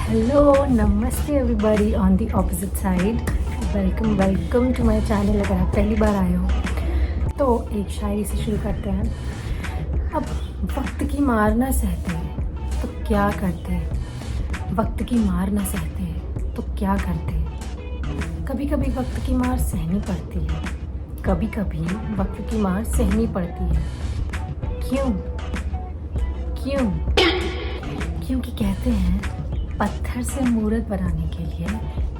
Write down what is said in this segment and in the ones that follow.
Hello नमस्ते everybody on the opposite side. Welcome to my channel. अगर आप पहली बार आए हो तो एक शायरी से शुरू करते हैं। अब वक्त की मार ना सहते तो क्या करते, वक्त की मार ना सहते तो क्या करते। कभी कभी वक्त की मार सहनी पड़ती है, कभी कभी वक्त की मार सहनी पड़ती है। क्यों क्यों क्योंकि कहते हैं पत्थर से मूर्त बनाने के लिए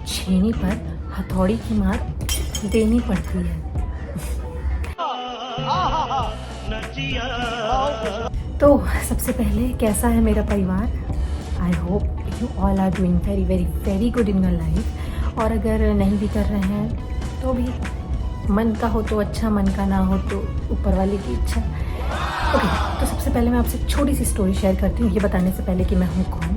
छेनी पर हथौड़ी की मार देनी पड़ती है। तो सबसे पहले कैसा है मेरा परिवार? I hope you all are doing very very very good in your life. और अगर नहीं भी कर रहे हैं तो भी मन का हो तो अच्छा, मन का ना हो तो ऊपर वाले की इच्छा। ओके, तो सबसे पहले मैं आपसे एक छोटी सी स्टोरी शेयर करती हूँ, ये बताने से पहले कि मैं हूँ कौन।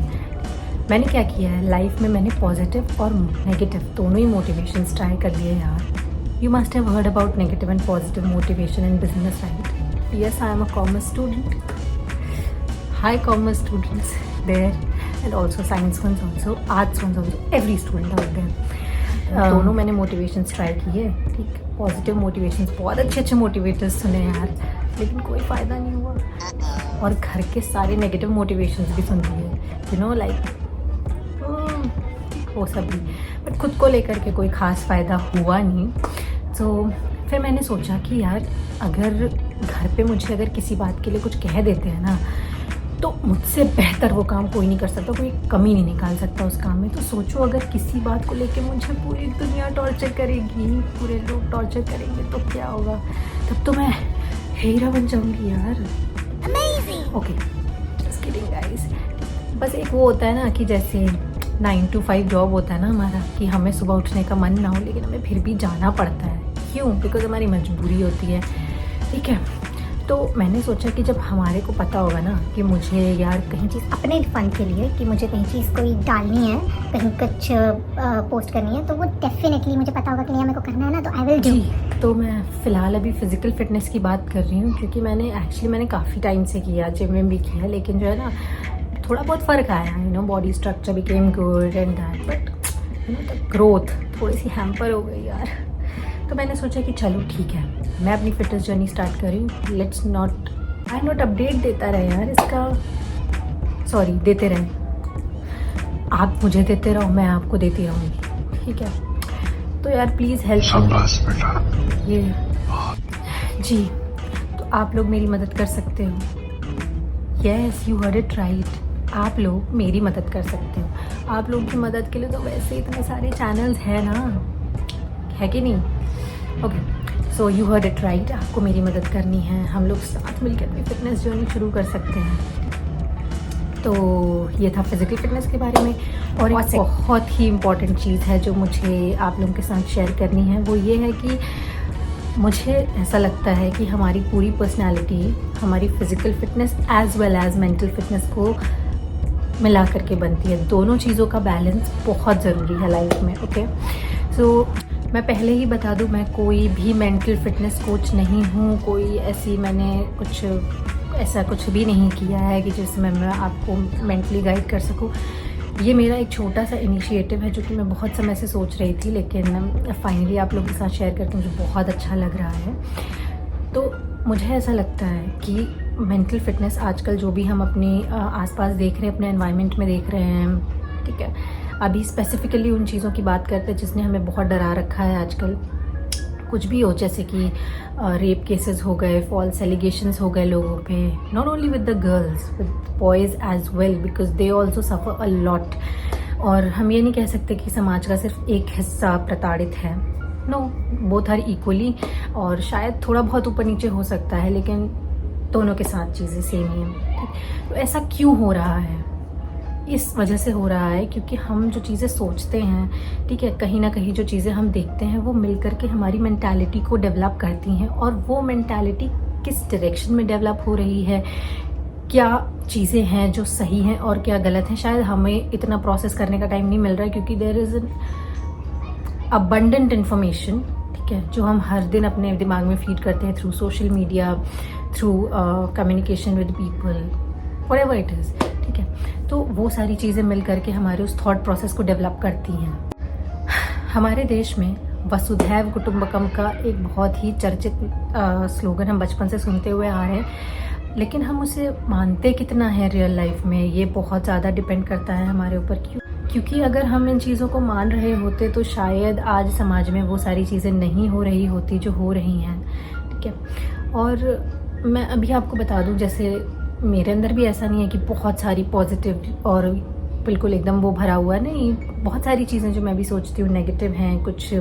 मैंने क्या किया है लाइफ में, मैंने पॉजिटिव और नेगेटिव दोनों ही मोटिवेशंस ट्राई कर लिए यार। You must have heard about negative and positive motivation in business, right? Yes, I am a commerce student. Hi commerce students there and also science ones also, arts ones also, every student out there। दोनों मैंने motivations try किए, ठीक। Positive motivations, बहुत अच्छे अच्छे motivators सुने यार, लेकिन कोई फ़ायदा नहीं हुआ। और घर के सारे नेगेटिव मोटिवेशंस भी सुन लिए, यू नो लाइक वो सब भी, बट खुद को लेकर के कोई ख़ास फ़ायदा हुआ नहीं। तो फिर मैंने सोचा कि यार अगर घर पे मुझे अगर किसी बात के लिए कुछ कह देते हैं ना, तो मुझसे बेहतर वो काम कोई नहीं कर सकता, कोई कमी नहीं निकाल सकता उस काम में। तो सोचो अगर किसी बात को लेके मुझे पूरी दुनिया टॉर्चर करेगी, पूरे लोग टॉर्चर करेंगे तो क्या होगा? तब तो मैं हीरा बन जाऊंगी यार। Okay, just kidding guys. बस एक वो होता है ना कि जैसे 9 to 5 जॉब होता है ना हमारा, कि हमें सुबह उठने का मन ना हो लेकिन हमें फिर भी जाना पड़ता है। क्यों? बिकॉज हमारी मजबूरी होती है, ठीक है। तो मैंने सोचा कि जब हमारे को पता होगा ना कि मुझे यार कहीं चीज़ अपने फन के लिए, कि मुझे कहीं चीज़ कोई डालनी है, कहीं कुछ पोस्ट करनी है, तो वो डेफिनेटली मुझे पता होगा कि नहीं मेरे को करना है ना, तो आई विल डू। तो मैं फ़िलहाल अभी फ़िज़िकल फ़िटनेस की बात कर रही हूँ, क्योंकि मैंने काफ़ी टाइम से किया, जिम में भी किया, लेकिन जो है ना थोड़ा बहुत फ़र्क आया, you know, body structure became good and that, but you know the growth थोड़ी सी हैम्पर हो गई यार। तो मैंने सोचा कि चलो ठीक है, मैं अपनी फिटनेस जर्नी स्टार्ट करी। लेट्स नॉट अपडेट देता रहे यार इसका, सॉरी देते रहे, आप मुझे देते रहो, मैं आपको देती रहूँगी, ठीक है? तो यार प्लीज़ हेल्प ये जी। तो आप लोग मेरी मदद कर सकते हो। Yes, you heard it right, आप लोग मेरी मदद कर सकते हो। आप लोगों की मदद के लिए तो वैसे इतने सारे चैनल्स हैं ना, है कि नहीं? Okay, so you heard it right, आपको मेरी मदद करनी है। हम लोग साथ मिलकर अपनी फिटनेस जर्नी शुरू कर सकते हैं। तो ये था फिज़िकल फिटनेस के बारे में। और एक बहुत ही इम्पॉर्टेंट चीज़ है जो मुझे आप लोगों के साथ शेयर करनी है, वो ये है कि मुझे ऐसा लगता है कि हमारी पूरी पर्सनालिटी हमारी physical fitness as well as mental fitness को मिला करके बनती है। दोनों चीज़ों का बैलेंस बहुत ज़रूरी है लाइफ में, ओके? सो मैं पहले ही बता दूँ, मैं कोई भी मेंटल फिटनेस कोच नहीं हूँ, मैंने ऐसा कुछ भी नहीं किया है कि जिसमें मैं आपको मेंटली गाइड कर सकूँ। ये मेरा एक छोटा सा इनिशिएटिव है जो कि मैं बहुत समय से सोच रही थी, लेकिन फाइनली आप लोगों के साथ शेयर करके मुझे बहुत अच्छा लग रहा है। तो मुझे ऐसा लगता है कि मेंटल फिटनेस आजकल जो भी हम अपने आसपास देख रहे हैं, अपने एनवायरनमेंट में देख रहे हैं, ठीक है, अभी स्पेसिफिकली उन चीज़ों की बात करते हैं जिसने हमें बहुत डरा रखा है आजकल। कुछ भी हो, जैसे कि रेप केसेस हो गए, फॉल्स एलिगेशंस हो गए लोगों पे, not only with the girls, with boys as well, because they also suffer a lot. और हम ये नहीं कह सकते कि समाज का सिर्फ एक हिस्सा प्रताड़ित है, नो, बोथ आर इक्वली। और शायद थोड़ा बहुत ऊपर नीचे हो सकता है, लेकिन दोनों के साथ चीज़ें सेम ही हैं। तो ऐसा क्यों हो रहा है? इस वजह से हो रहा है क्योंकि हम जो चीज़ें सोचते हैं, ठीक है, कहीं ना कहीं जो चीज़ें हम देखते हैं वो मिल करके हमारी मेंटालिटी को डेवलप करती हैं। और वो मेंटालिटी किस डायरेक्शन में डेवलप हो रही है, क्या चीज़ें हैं जो सही हैं और क्या गलत हैं, शायद हमें इतना प्रोसेस करने का टाइम नहीं मिल रहा है, क्योंकि there is an abundant information, ठीक है, जो हम हर दिन अपने दिमाग में फीड करते हैं through social media, through communication with people, whatever it is, ठीक है। तो वो सारी चीज़ें मिल करके हमारे उस थॉट प्रोसेस को डेवलप करती हैं। हमारे देश में वसुधैव कुटुंबकम का एक बहुत ही चर्चित स्लोगन हम बचपन से सुनते हुए आ रहे हैं, लेकिन हम उसे मानते कितना है रियल लाइफ में, ये बहुत ज़्यादा डिपेंड करता है हमारे ऊपर। क्योंकि अगर हम इन चीज़ों को मान रहे होते तो शायद आज समाज में वो सारी चीज़ें नहीं हो रही होती जो हो रही हैं, ठीक है। और मैं अभी आपको बता दूं, जैसे मेरे अंदर भी ऐसा नहीं है कि बहुत सारी पॉजिटिव और बिल्कुल एकदम वो भरा हुआ नहीं, बहुत सारी चीज़ें जो मैं भी सोचती हूँ नेगेटिव हैं, कुछ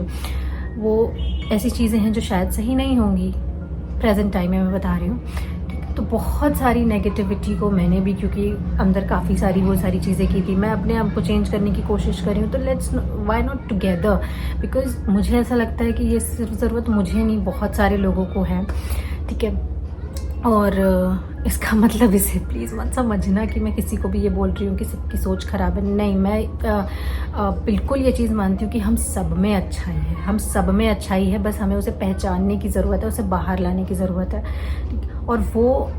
वो ऐसी चीज़ें हैं जो शायद सही नहीं होंगी प्रेजेंट टाइम में, मैं बता रही हूँ। तो बहुत सारी नेगेटिविटी को मैंने भी, क्योंकि अंदर काफ़ी सारी वो सारी चीज़ें की थी, मैं अपने आप को चेंज करने की कोशिश कर रही हूँ। तो let's why not together, because मुझे ऐसा लगता है कि ये सिर्फ ज़रूरत मुझे नहीं, बहुत सारे लोगों को है, ठीक है। और इसका मतलब इसे प्लीज़ मत समझना कि मैं किसी को भी ये बोल रही हूँ कि सबकी सोच ख़राब है, नहीं। मैं बिल्कुल ये चीज़ मानती हूँ कि हम सब में अच्छाई है, हम सब में अच्छाई है, बस हमें उसे पहचानने की ज़रूरत है, उसे बाहर लाने की ज़रूरत है, और वो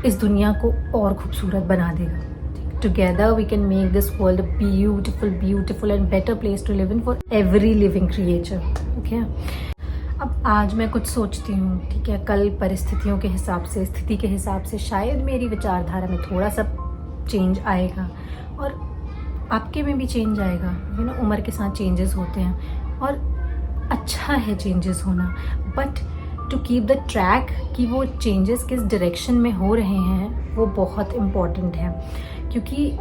इस दुनिया को और खूबसूरत बना देगा। Together we can make this world beautiful and better place to live in for every living creature, okay. अब आज मैं कुछ सोचती हूँ, ठीक है, कल परिस्थितियों के हिसाब से, स्थिति के हिसाब से शायद मेरी विचारधारा में थोड़ा सा चेंज आएगा, और आपके में भी चेंज आएगा, यू नो। उम्र के साथ चेंजेस होते हैं और अच्छा है चेंजेस होना, but to keep the track कि वो चेंजेस किस डायरेक्शन में हो रहे हैं वो बहुत इम्पॉर्टेंट है। क्योंकि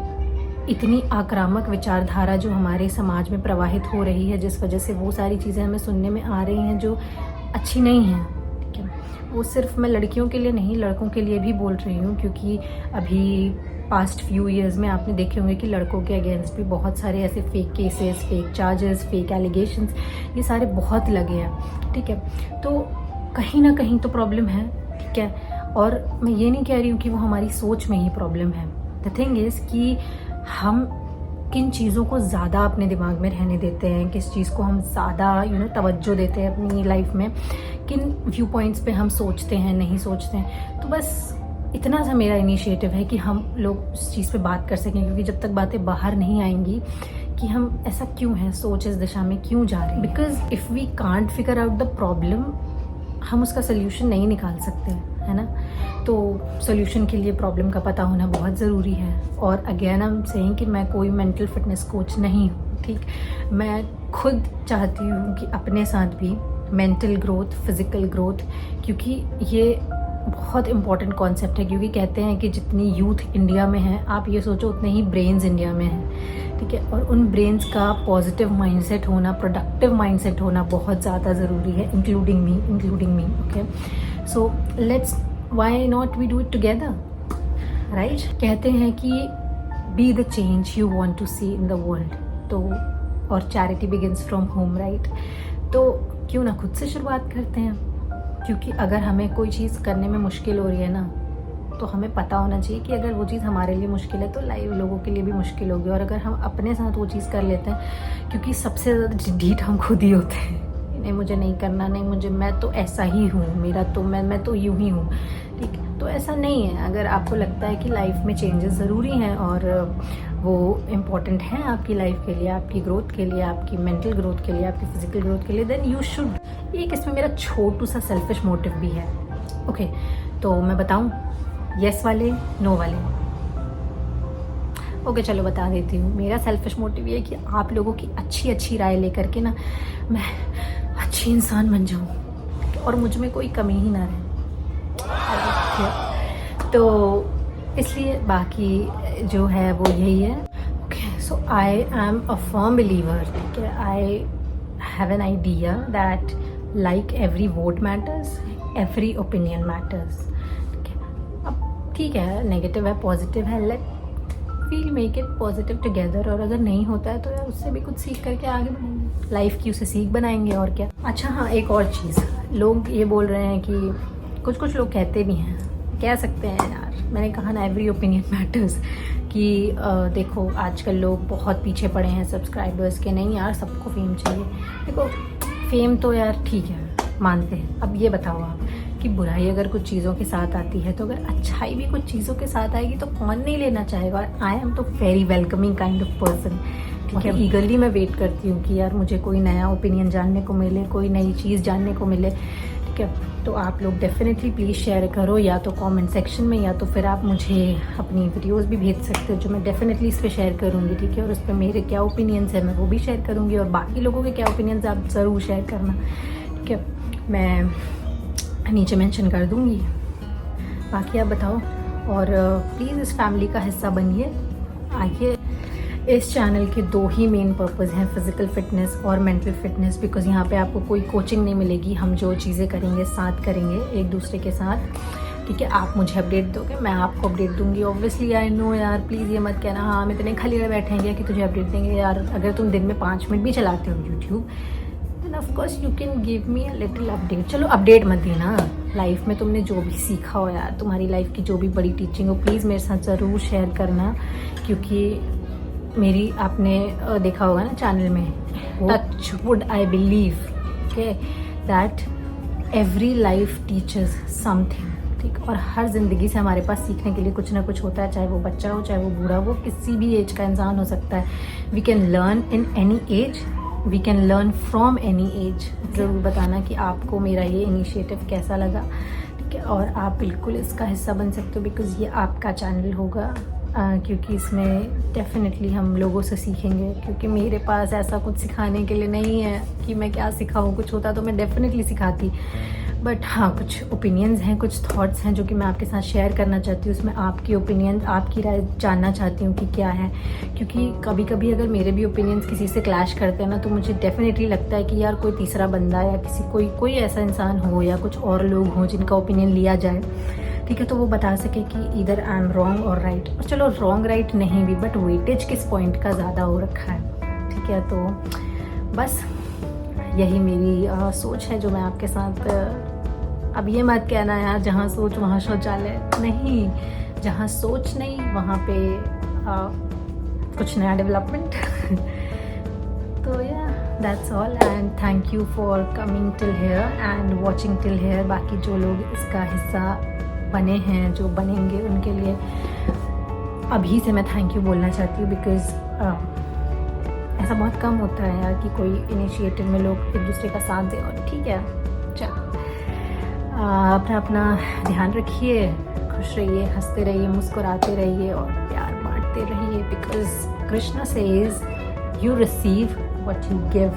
इतनी आक्रामक विचारधारा जो हमारे समाज में प्रवाहित हो रही है, जिस वजह से वो सारी चीज़ें हमें सुनने में आ रही हैं जो अच्छी नहीं हैं, ठीक है। वो सिर्फ मैं लड़कियों के लिए नहीं, लड़कों के लिए भी बोल रही हूँ, क्योंकि अभी पास्ट फ्यू ईयर्स में आपने देखे होंगे कि लड़कों के अगेंस्ट भी बहुत सारे ऐसे fake cases, fake charges, fake allegations, ये सारे बहुत लगे हैं, ठीक है। तो कहीं ना कहीं तो प्रॉब्लम है, ठीक है। और मैं ये नहीं कह रही हूँ कि वो हमारी सोच में ही प्रॉब्लम है। द थिंग इज़ कि हम किन चीज़ों को ज़्यादा अपने दिमाग में रहने देते हैं, किस चीज़ को हम ज़्यादा तवज्जो देते हैं अपनी लाइफ में, किन व्यू पॉइंट्स पे हम सोचते हैं, नहीं सोचते हैं। तो बस इतना सा मेरा इनिशिएटिव है कि हम लोग उस चीज़ पे बात कर सकें, क्योंकि जब तक बातें बाहर नहीं आएंगी कि हम ऐसा क्यों है, सोच इस दिशा में क्यों जा रहे हैं, because if we can't figure out the problem, हम उसका सोल्यूशन नहीं निकाल सकते, है ना। तो सोल्यूशन के लिए प्रॉब्लम का पता होना बहुत ज़रूरी है। और अगेन आई एम सेइंग कि मैं कोई मेंटल फिटनेस कोच नहीं हूँ, ठीक। मैं खुद चाहती हूँ कि अपने साथ भी मेंटल ग्रोथ, फिज़िकल ग्रोथ, क्योंकि ये बहुत इंपॉर्टेंट कॉन्सेप्ट है। क्योंकि कहते हैं कि जितनी यूथ इंडिया में है, आप ये सोचो उतने ही ब्रेन्स इंडिया में हैं, ठीक है। और उन ब्रेन्स का पॉजिटिव माइंडसेट होना, प्रोडक्टिव माइंडसेट होना बहुत ज़्यादा ज़रूरी है, including me, okay. So let's why not we do it together, right. कहते हैं कि be the change you want to see in the world, तो और charity begins from home, right. तो क्यों ना खुद से शुरुआत करते हैं, क्योंकि अगर हमें कोई चीज़ करने में मुश्किल हो रही है ना, तो हमें पता होना चाहिए कि अगर वो चीज़ हमारे लिए मुश्किल है तो लाइव लोगों के लिए भी मुश्किल होगी। और अगर हम अपने साथ वो चीज़ कर लेते हैं, क्योंकि सबसे ज़्यादा ढीठ हम खुद ही होते हैं, नहीं मुझे नहीं करना, नहीं मुझे, मैं तो ऐसा ही हूँ, मेरा तो मैं तो यूँ ही हूँ, ठीक। तो ऐसा नहीं है। अगर आपको लगता है कि लाइफ में चेंजेस ज़रूरी हैं और वो इम्पॉर्टेंट हैं आपकी लाइफ के लिए, आपकी ग्रोथ के लिए, आपकी मेंटल ग्रोथ के लिए, आपकी फिजिकल ग्रोथ के लिए, देन यू शुड। एक इसमें मेरा छोटू सा सेल्फिश मोटिव भी है, ओके। तो मैं बताऊँ, येस वाले, नो वाले, ओके चलो बता देती हूँ। मेरा सेल्फिश मोटिव ये है कि आप लोगों की अच्छी राय लेकर के ना मैं अच्छी इंसान बन जाऊँ और मुझ में कोई कमी ही ना रहे। तो इसलिए बाकी जो है वो यही है, okay. So I am a firm believer, ठीक है। I have an idea that like every vote matters, every opinion matters, ठीक है। अब ठीक है, नेगेटिव है, पॉजिटिव है, let we'll make it positive together. और अगर नहीं होता है तो यार उससे भी कुछ सीख करके आगे बढ़ेंगे, लाइफ की उसे सीख बनाएंगे, और क्या। अच्छा हाँ, एक और चीज़, लोग ये बोल रहे हैं कि कुछ लोग कहते भी हैं, कह सकते हैं यार, मैंने कहा ना एवरी ओपिनियन मैटर्स, कि देखो आजकल लोग बहुत पीछे पड़े हैं सब्सक्राइबर्स के, नहीं यार सबको फेम चाहिए। देखो फेम तो यार ठीक है, मानते हैं। अब ये बताओ आप कि बुराई अगर कुछ चीज़ों के साथ आती है तो अगर अच्छाई भी कुछ चीज़ों के साथ आएगी तो कौन नहीं लेना चाहेगा। और आई एम तो very welcoming kind of person, ठीक है। ईगरली मैं वेट करती हूँ कि यार मुझे कोई नया ओपिनियन जानने को मिले, कोई नई चीज़ जानने को मिले, ठीक है। तो आप लोग डेफिनेटली प्लीज़ शेयर करो, या तो कमेंट सेक्शन में, या तो फिर आप मुझे अपनी वीडियोस भी भेज सकते हो जो मैं डेफिनेटली इस पर शेयर करूँगी, ठीक है। और उस पर मेरे क्या ओपिनियंस है मैं वो भी शेयर करूँगी, और बाकी लोगों के क्या ओपिनियंस आप ज़रूर शेयर करना, ठीक है। मैं नीचे मेंशन कर दूँगी। बाकी आप बताओ, और प्लीज़ इस फैमिली का हिस्सा बनिए। आइए, इस चैनल के 2 ही मेन पर्पस हैं, फिज़िकल फिटनेस और मेंटल फिटनेस, बिकॉज यहाँ पे आपको कोई कोचिंग नहीं मिलेगी। हम जो चीज़ें करेंगे साथ करेंगे एक दूसरे के साथ, ठीक है। आप मुझे अपडेट दोगे, मैं आपको अपडेट दूंगी। ऑब्वियसली आई नो यार, प्लीज़ ये मत कहना हाँ हम इतने खाली रह बैठेंगे कि तुझे अपडेट देंगे। यार अगर तुम दिन में 5 मिनट भी चलाते हो YouTube, then of course you can give me a little update. चलो अपडेट मत देना, लाइफ में तुमने जो भी सीखा हो यार, तुम्हारी लाइफ की जो भी बड़ी टीचिंग हो, प्लीज़ मेरे साथ ज़रूर शेयर करना। क्योंकि मेरी आपने देखा होगा ना चैनल में, टच वुड आई बिलीव के that every life teachers something, ठीक। और हर ज़िंदगी से हमारे पास सीखने के लिए कुछ ना कुछ होता है, चाहे वो बच्चा हो, चाहे वो बूढ़ा हो, किसी भी एज का इंसान हो सकता है। We can learn in any age, we can learn from any age. ज़रूर बताना कि आपको मेरा ये इनिशिएटिव कैसा लगा, ठीक है। और आप बिल्कुल इसका हिस्सा बन सकते हो, बिकॉज़ ये आपका चैनल होगा, क्योंकि इसमें डेफिनेटली हम लोगों से सीखेंगे। क्योंकि मेरे पास ऐसा कुछ सिखाने के लिए नहीं है कि मैं क्या सिखाऊं, कुछ होता तो मैं डेफिनेटली सिखाती। बट हाँ, कुछ ओपिनियंस हैं, कुछ थॉट्स हैं जो कि मैं आपके साथ शेयर करना चाहती हूँ। उसमें आपकी ओपिनियन, आपकी राय जानना चाहती हूँ कि क्या है। क्योंकि कभी कभी अगर मेरे भी ओपिनियंस किसी से क्लैश करते हैं ना, तो मुझे डेफिनेटली लगता है कि यार कोई तीसरा बंदा या कोई ऐसा इंसान हो, या कुछ और लोग हों जिनका ओपिनियन लिया जाए, ठीक है। तो वो बता सके कि इधर आई एम रॉन्ग और राइट। और चलो रॉन्ग राइट नहीं भी, बट वेटेज किस पॉइंट का ज़्यादा हो रखा है, ठीक है। तो बस यही मेरी सोच है जो मैं आपके साथ। अब ये मत कहना यार जहाँ सोच वहाँ शौचालय, नहीं, जहाँ सोच नहीं वहाँ पे कुछ नया डेवलपमेंट। तो या that's all, and thank you for coming till here and watching till here. बाकी जो लोग इसका हिस्सा बने हैं, जो बनेंगे, उनके लिए अभी से मैं थैंक यू बोलना चाहती हूँ। बिकॉज़ ऐसा बहुत कम होता है यार कि कोई इनिशिएटिव में लोग एक दूसरे का साथ दें। और ठीक है, चलो अपना ध्यान रखिए, खुश रहिए, हंसते रहिए, मुस्कुराते रहिए और प्यार बांटते रहिए। Because Krishna says you receive what you give.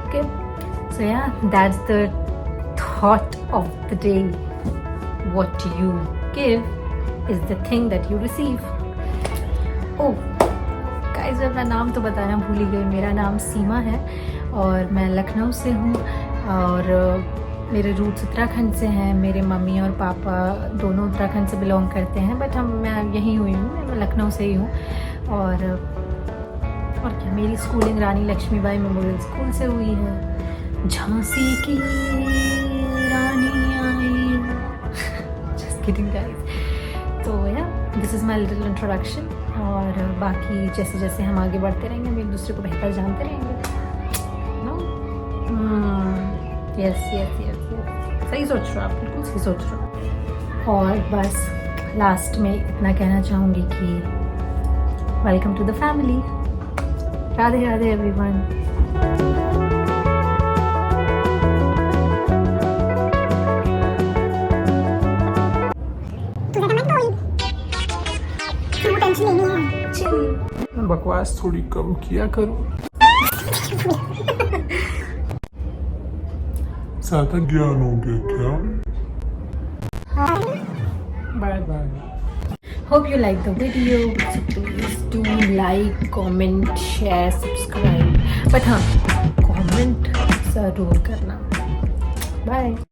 Okay, so yeah that's the thought of the day. What you give is the thing that you receive. Oh, guys, मैं अपना नाम तो बताना भूल ही गई। मेरा नाम सीमा है और मैं लखनऊ से हूँ, और मेरे रूट्स उत्तराखंड से हैं। मेरे मम्मी और पापा दोनों उत्तराखंड से बिलोंग करते हैं, बट मैं यहीं हुई हूँ, मैं लखनऊ से ही हूँ। और क्या, मेरी स्कूलिंग रानी लक्ष्मीबाई मेमोरियल स्कूल से हुई है। झांसी की रानी आई, किडिंग गाइस। तो या this is my little introduction. और बाकी जैसे जैसे हम आगे बढ़ते रहेंगे, हम एक दूसरे को बेहतर जानते रहेंगे। नो, यस, सही सोच रहे हो आप, बिल्कुल सही सोच रहे हो। और बस लास्ट में इतना कहना चाहूँगी कि welcome to the family. Radhe Radhe everyone. बकवास थोड़ी कम किया करो। ज्यादा ज्ञान हो गया क्या? Bye bye. Hope you like the video. So please do like, comment, share, subscribe. But हाँ, comment ज़रूर करना। Bye.